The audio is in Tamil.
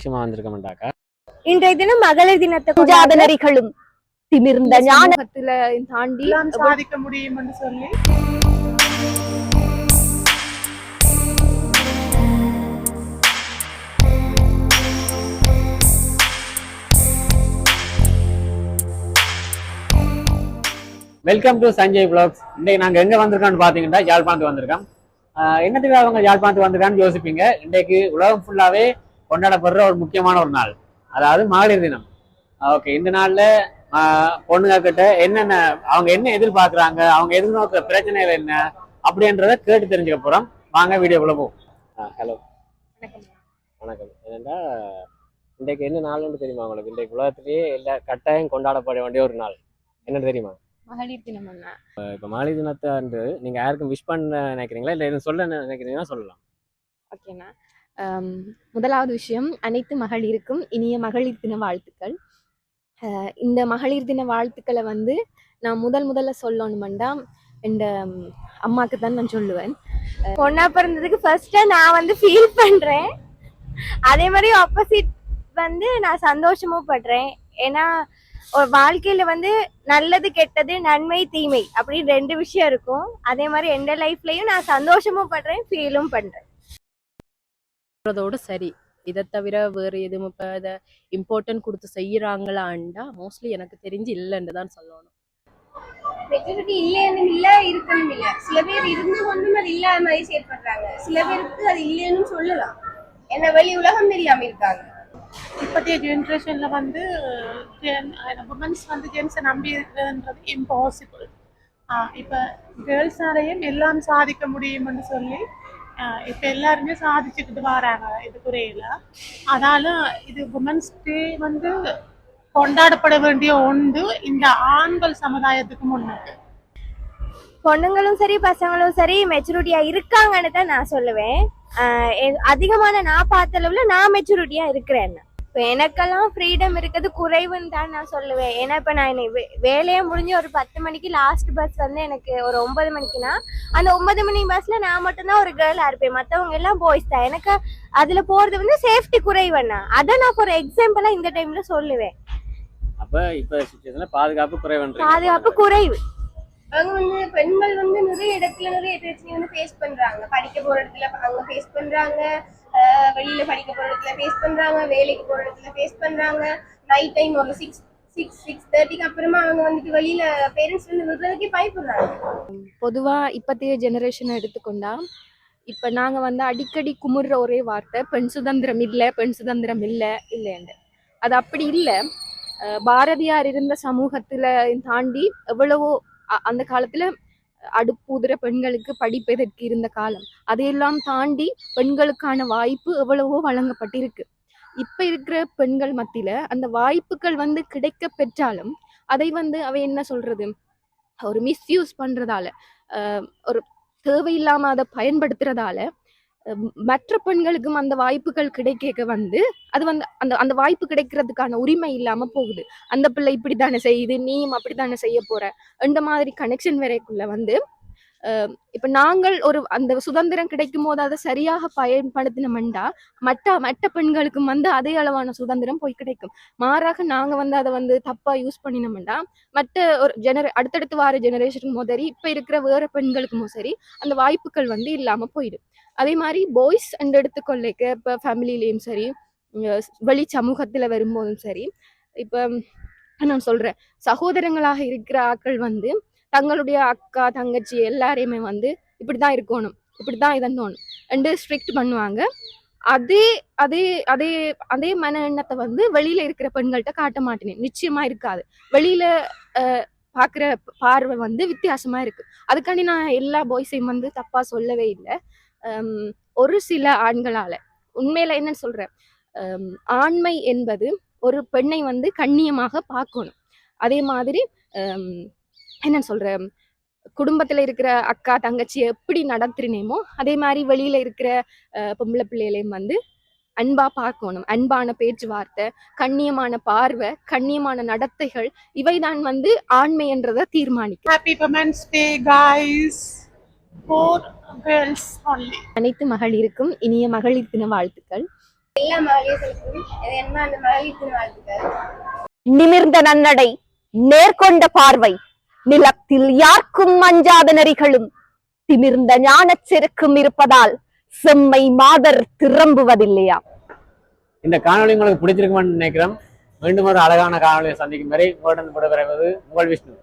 விஷயமா வந்திருக்க மாட்டாக்கா. இன்றைய தினம் மகளிர் தினத்தை சாதனரிகளும் திமிர்ந்த ஞானத்துல தாண்டி சாதிக்க முடியும் என்று சொல்லி வெல்கம் டு சஞ்சய் வ்ளாக்ஸ். இன்றைக்கு நாங்கள் எங்கே வந்திருக்கோம்னு பார்த்தீங்கன்னா யாழ்ப்பாணத்துக்கு வந்திருக்கோம். என்னத்துக்கு அவங்க யாழ்ப்பாணத்துக்கு வந்திருக்கான்னு யோசிப்பீங்க. இன்றைக்கு உலகம் ஃபுல்லாகவே கொண்டாடப்படுற ஒரு முக்கியமான ஒரு நாள், அதாவது மகளிர் தினம். ஓகே, இந்த நாளில் பொண்ணுங்க கிட்ட என்னென்ன அவங்க என்ன எதிர்பார்க்குறாங்க, அவங்க எதிர்நோக்கிற பிரச்சனைகள் என்ன அப்படின்றத கேட்டு தெரிஞ்சுக்க போகிறோம். வாங்க வீடியோக்குள்ள போவோம். ஹலோ, வணக்கம். என்னென்னா இன்றைக்கு என்ன நாள்னு தெரியுமா உங்களுக்கு? இன்றைக்கு உலகத்திலேயே எல்லா கட்டாயம் கொண்டாடப்பட வேண்டிய ஒரு நாள் என்னன்னு தெரியுமா? மகளிர் தினம். இப்போ மகளிர் தினத்தை வந்து நீங்க யாருக்கும் விஷ் பண்ண நினைக்கிறீங்களா, இல்லை எதுவும் சொல்ல நினைக்கிறீங்கன்னா சொல்லலாம். ஓகேண்ணா, முதலாவது விஷயம், அனைத்து மகளிருக்கும் இனிய மகளிர் தின வாழ்த்துக்கள். இந்த மகளிர் தின வாழ்த்துக்களை வந்து நான் முதல்ல சொல்லணுமெண்டா என் அம்மாவுக்கு தான் நான் சொல்லுவேன். பொண்ணா பிறந்ததுக்கு ஃபர்ஸ்டா நான் வந்து ஃபீல் பண்றேன். அதே மாதிரி ஆப்போசிட் வந்து நான் சந்தோஷமும் படுறேன். ஏன்னா ஒரு வாழ்க்கையில வந்து நல்லது கெட்டது நன்மை தீமை அப்படின்னு ரெண்டு விஷயம் இருக்கும். அதே மாதிரி எந்த லைஃப்லயும் நான் சந்தோஷமும் படுறேன், ஃபீலும் பண்றேன். சரி, இதை தவிர வேறு எதுவும் இப்போ இதை இம்பார்ட்டன்ட் கொடுத்து செய்யறாங்களான்டா மோஸ்ட்லி எனக்கு தெரிஞ்சு இல்லைன்னு தான் சொல்லணும். மெச்சூரிட்டி இல்லைன்னு இல்ல, இருக்கணும் இல்ல. சில பேர் இருந்து கொண்டும் அது இல்லாத மாதிரி செயற்படுறாங்க. சில பேருக்கு அது இல்லைன்னு சொல்லலாம், என்ன வெளி உலகம் தெரியாம இருக்காங்க. இப்போதைய ஜென்ரேஷன்ல வந்து உமன்ஸ் வந்து ஜென்ஸை நம்பி இருக்கிறதுன்றது இம்பாசிபிள். இப்போ கேர்ள்ஸாலையும் எல்லாம் சாதிக்க முடியும்னு சொல்லி இப்போ எல்லாருமே சாதிச்சுக்கிட்டு வராங்க. இது குறையில அதனால இது உமன்ஸ் டே வந்து கொண்டாடப்பட வேண்டிய ஒன்று இந்த ஆண்கள் சமுதாயத்துக்கு முன்னுக்கு. பொண்ணுங்களும் சரி பசங்களும் சரி மெச்சூரிட்டியா இருக்காங்கன்னு தான் நான் சொல்லுவேன். அதிகமான நான் பார்த்த அளவுல நான் மெச்சூரிட்டியா இருக்கிறேன். இப்போ எனக்கெல்லாம் ஃப்ரீடம் இருக்கிறது குறைவுன்னு தான் நான் சொல்லுவேன். ஏன்னா இப்போ நான் வேலையை முடிஞ்சு ஒரு 10 மணிக்கு லாஸ்ட் பஸ் வந்து எனக்கு ஒரு 9 மணிக்குன்னா அந்த 9 மணி பஸ்ல நான் மட்டும்தான் ஒரு கேர்ளா இருப்பேன், மற்றவங்க எல்லாம் பாய்ஸ் தான். எனக்கு அதுல போறது வந்து சேஃப்டி குறைவுன்னா அதை நான் ஒரு எக்ஸாம்பிளா இந்த டைம்ல சொல்லுவேன். அப்ப இப்ப சிச்சுவேஷன்ல பாதுகாப்பு குறைவு. அவங்க வந்து பெண்கள் வந்து நிறைய இடத்துல நிறைய பிரச்சனை வந்து ஃபேஸ் பண்றாங்க. படிக்க போற இடத்துல அவங்க ஃபேஸ் பண்றாங்க, வெளியில படிக்க போற இடத்துல ஃபேஸ் பண்றாங்க, வேலைக்கு போற இடத்துல ஃபேஸ் பண்றாங்க. நைட் டைம் ஒரு 6:30க்கு அப்புறமா அவங்க வந்துட்டு வெளியில பேரண்ட்ஸ் வந்து விடுறதுக்கே பயப்படுறாங்க. பொதுவா இப்பத்தைய ஜெனரேஷனை எடுத்துக்கொண்டா இப்ப நாங்க வந்து அடிக்கடி குமுறுற ஒரே வார்த்தை பெண் சுதந்திரம் இல்லை, பெண் சுதந்திரம் இல்லை இல்லைன்னு. அது அப்படி இல்லை. பாரதியார் இருந்த சமூகத்துல தாண்டி எவ்வளவோ அந்த காலத்துல அடுப்பூதுற பெண்களுக்கு படிப்பதற்கு இருந்த காலம், அதையெல்லாம் தாண்டி பெண்களுக்கான வாய்ப்பு எவ்வளவோ வழங்கப்பட்டிருக்கு. இப்ப இருக்கிற பெண்கள் மத்தியில அந்த வாய்ப்புகள் வந்து கிடைக்க பெற்றாலும் அதை வந்து அவை என்ன சொல்றது, ஒரு மிஸ்யூஸ் பண்றதால, ஒரு தேவையில்லாம அதை பயன்படுத்துறதால மற்ற பெண்களுக்கும் அந்த வாய்ப்புகள் கிடைக்க வந்து அது வந்து அந்த அந்த வாய்ப்பு கிடைக்கிறதுக்கான உரிமை இல்லாம போகுது. அந்த பிள்ளை இப்படித்தானே செய்யுது, நீயும் அப்படித்தானே செய்ய போற இந்த மாதிரி கனெக்ஷன் வரைக்குள்ள வந்து இப்ப நாங்கள் ஒரு அந்த சுதந்திரம் கிடைக்கும் போது அதை சரியாக பயன்படுத்தினோம்டா மற்ற பெண்களுக்கும் வந்து அதே அளவான சுதந்திரம் போய் கிடைக்கும். மாறாக நாங்க வந்து அதை வந்து தப்பா யூஸ் பண்ணினோம்டா மற்ற ஒரு அடுத்தடுத்து வார ஜெனரேஷன் முதரி இப்ப இருக்கிற வேற பெண்களுக்கும் சரி அந்த வாய்ப்புகள் வந்து இல்லாம போயிடும். அதே மாதிரி பாய்ஸ் அண்ட் எடுத்துக்கொள்ளைக்க இப்ப ஃபேமிலிலையும் சரி வெளி சமூகத்துல வரும்போதும் சரி, இப்ப நான் சொல்றேன், சகோதரங்களாக இருக்கிற ஆட்கள் வந்து தங்களுடைய அக்கா தங்கச்சி எல்லாரையுமே வந்து இப்படிதான் இருக்கணும், இப்படிதான் இதன்னோணும் என்று ஸ்ட்ரிக்ட் பண்ணுவாங்க. அதே அதே அதே அதே மன எண்ணத்தை வந்து வெளியில இருக்கிற பெண்கள்கிட்ட காட்ட மாட்டேனேன், நிச்சயமா இருக்காது. வெளியில பாக்குற பார்வை வந்து வித்தியாசமா இருக்கு. அதுக்காண்டி நான் எல்லா பாய்ஸையும் வந்து தப்பா சொல்லவே இல்லை. ஒரு சில ஆண்களால உண்மையில என்னன்னு சொல்றேன், ஆண்மை என்பது ஒரு பெண்ணை வந்து கண்ணியமாக பார்க்கணும். அதே மாதிரி என்ன சொல்ற, குடும்பத்துல இருக்கிற அக்கா தங்கச்சி எப்படி நடத்துறேமோ அதே மாதிரி வெளியில இருக்கிற பொம்பளை பிள்ளைகளையும் வந்து அன்பா பார்க்கணும். அன்பான பேச்சுவார்த்தை, கண்ணியமான பார்வை, கண்ணியமான நடத்தைகள், இவைதான் வந்து ஆண்மை என்றதை தீர்மானிக்கும். Happy women's day guys for girls only. அனைத்து மகளிருக்கும் இனிய மகளிர் தின வாழ்த்துக்கள். எல்லா மகளிர்களுக்கும் என்ன அந்த மகளிர் தின வாழ்த்துக்கள். நிமிர்ந்த நன்னடை, நேர்கொண்ட பார்வை, நிலத்தில் யாருக்கும் அஞ்சாத நெறிகளும் திமிர்ந்த ஞானச் செருக்கும் இருப்பதால் செம்மை மாதர் திரும்புவதில்லையா? இந்த காணொளி உங்களுக்கு பிடிச்சிருக்குமான்னு நினைக்கிறேன். மீண்டும் ஒரு அழகான காணொலியை சந்திக்கும் வரை உங்களிடம் விடைபெறுவது உங்கள் விஷ்ணு.